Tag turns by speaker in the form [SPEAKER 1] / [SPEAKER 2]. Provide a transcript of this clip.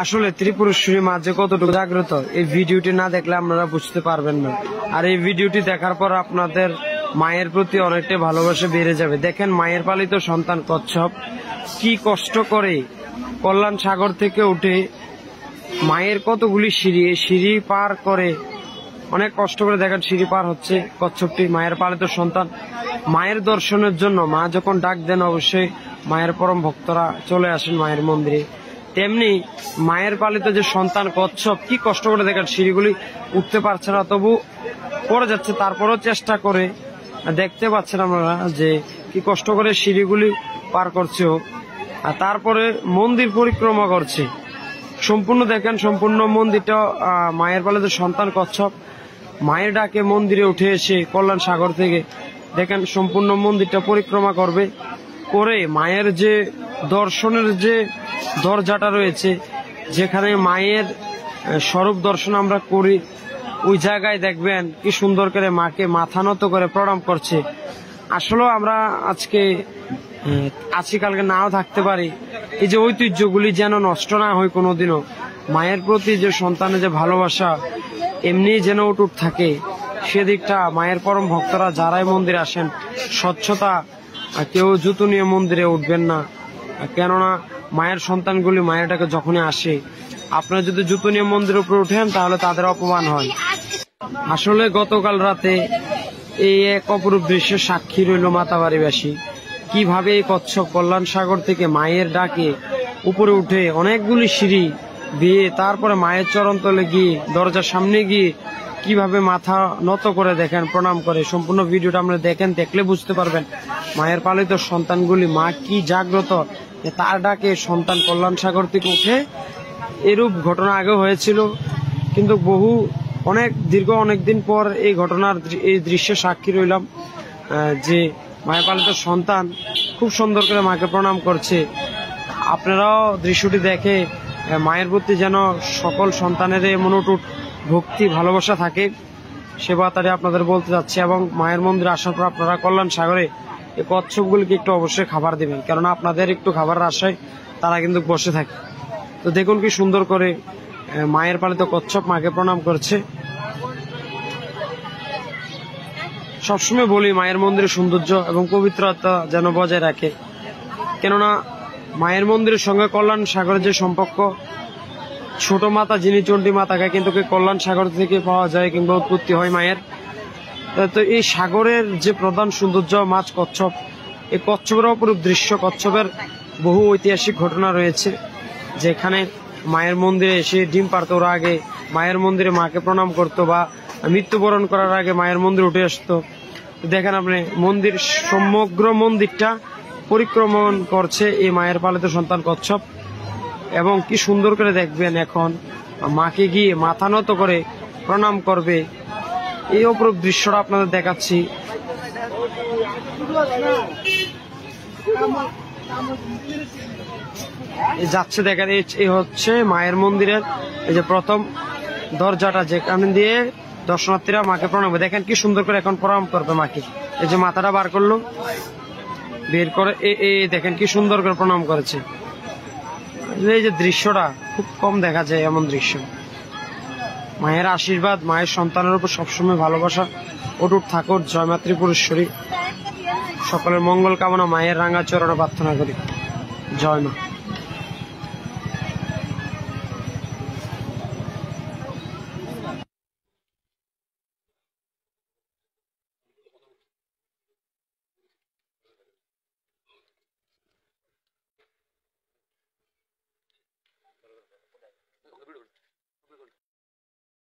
[SPEAKER 1] আসলে ত্রিপুরেশ্বরী মা যে কতটুকু জাগ্রত এই ভিডিওটি না দেখলে আপনারা বুঝতে পারবেন না। আর এই ভিডিওটি দেখার পর আপনাদের মায়ের প্রতি অনেকটা ভালোবাসা বেড়ে যাবে। দেখেন মায়ের পালিত সন্তান কচ্ছপ কি কষ্ট করে কল্যাণ সাগর থেকে উঠে মায়ের কতগুলি সিঁড়ি পার করে, অনেক কষ্ট করে দেখেন সিঁড়ি পার হচ্ছে কচ্ছপটি, মায়ের পালিত সন্তান। মায়ের দর্শনের জন্য মা যখন ডাক দেন অবশ্যই মায়ের পরম ভক্তরা চলে আসেন মায়ের মন্দিরে। তেমনি মায়ের পালিত যে সন্তান কচ্ছপ কি কষ্ট করে দেখেন সিঁড়িগুলি উঠতে পারছে না, তবু পড়ে যাচ্ছে, তারপরেও চেষ্টা করে। দেখতে পাচ্ছেন আপনারা যে কি কষ্ট করে সিঁড়িগুলি পার করছে, আর তারপরে মন্দির পরিক্রমা করছে সম্পূর্ণ। দেখেন সম্পূর্ণ মন্দিরটা মায়ের পালিত সন্তান কচ্ছপ মায়ের ডাকে মন্দিরে উঠে এসে কল্যাণ সাগর থেকে দেখেন সম্পূর্ণ মন্দিরটা পরিক্রমা করবে, করে মায়ের যে দর্শনের যে দরজাটা রয়েছে, যেখানে মায়ের স্বরূপ দর্শন আমরা করি, ওই জায়গায় দেখবেন কি সুন্দর করে মাকে মাথা নত করে প্রণাম করছে। আসলে আমরা আজকে আছি, কালকে নাও থাকতে পারি। এই যে ঐতিহ্যগুলি যেন নষ্ট না হয় কোনোদিনও, মায়ের প্রতি যে সন্তানের যে ভালোবাসা এমনি যেন অটুট থাকে, সেদিকটা মায়ের পরম ভক্তরা যারাই মন্দিরে আসেন স্বচ্ছতা, কেউ জুতো নিয়ে মন্দিরে উঠবেন না, কেননা মায়ের সন্তানগুলি মায়ের ডাকে যখনই আসে, আপনারা যদি জুতো নিয়ে মন্দিরের উপরে উঠেন তাহলে তাদের অপমান হয়। আসলে গতকাল রাতে এই এক অপরূপ দৃশ্যের সাক্ষী রইল মাতাবাড়িবাসী, কিভাবে এই কচ্ছপ কল্যাণ সাগর থেকে মায়ের ডাকে উপরে উঠে অনেকগুলি সিঁড়ি দিয়ে তারপরে মায়ের চরণতলে গিয়ে দরজার সামনে গিয়ে কিভাবে মাথা নত করে দেখেন প্রণাম করে। সম্পূর্ণ ভিডিওটা আমরা দেখেন, দেখলে বুঝতে পারবেন মায়ের পালিত সন্তানগুলি মা কি জাগ্রত, তার ডাকে সন্তান কল্যাণ সাগর থেকে উঠে। এরূপ ঘটনা আগে হয়েছিল, কিন্তু দীর্ঘ অনেকদিন পর এই ঘটনার এই দৃশ্যের সাক্ষী রইলাম যে মায়ের পালিত সন্তান খুব সুন্দর করে মাকে প্রণাম করছে। আপনারাও দৃশ্যটি দেখে মায়ের প্রতি যেন সকল সন্তানের মনোটুট ভক্তি ভালোবাসা থাকে, সে বার্তাটি আপনাদের বলতে যাচ্ছে। এবং মায়ের মন্দিরে আসার পর আপনারা কল্যাণ সাগরে এই কচ্ছপগুলিকে একটু অবশ্যই খাবার দেবেন, কেননা আপনাদের একটু খাবারের আশায় তারা কিন্তু বসে থাকে। তো দেখুন কি সুন্দর করে মায়ের পালিত কচ্ছপ মাকে প্রণাম করছে। সবসময় বলি মায়ের মন্দিরের সৌন্দর্য এবং পবিত্রতা যেন বজায় রাখে, কেননা মায়ের মন্দিরের সঙ্গে কল্যাণ সাগরের যে সম্পর্ক, ছোট মাতা যিনি চণ্ডী মাতাকে কিন্তু কল্যাণ সাগর থেকে পাওয়া যায় কিংবা উৎপত্তি হয় মায়ের। তো এই সাগরের যে প্রধান সৌন্দর্য মাছ কচ্ছপ, এই কচ্ছপের অপরূপ দৃশ্য, কচ্ছপের বহু ঐতিহাসিক ঘটনা রয়েছে, যেখানে মায়ের মন্দিরে এসে ডিম পারত, ওরা আগে মায়ের মন্দিরে মাকে প্রণাম করতো বা মৃত্যুবরণ করার আগে মায়ের মন্দিরে উঠে আসতো। দেখেন আপনি মন্দির, সমগ্র মন্দিরটা পরিক্রমণ করছে এই মায়ের পালিত সন্তান কচ্ছপ, এবং কি সুন্দর করে দেখবেন এখন মাকে গিয়ে মাথা নত করে প্রণাম করবে। এই অপরূপ দৃশ্যটা আপনাদের দেখাচ্ছি। যাচ্ছে দেখেন, এই হচ্ছে মায়ের মন্দিরের এই যে প্রথম দরজাটা, যেখানে দিয়ে দর্শনার্থীরা মাকে প্রণাম করবে। দেখেন কি সুন্দর করে এখন প্রণাম করবে মাকে। এই যে মাথাটা বার করলো, বের করে দেখেন কি সুন্দর করে প্রণাম করেছে। এই যে দৃশ্যটা খুব কম দেখা যায় এমন দৃশ্য। মায়ের আশীর্বাদ মায়ের সন্তানের উপর সবসময় ভালোবাসা অটুট থাকুক। জয় মা ত্রিপুরেশ্বরী। সকলের মঙ্গল কামনা মায়ের রাঙা চরণে প্রার্থনা করি। জয় মা।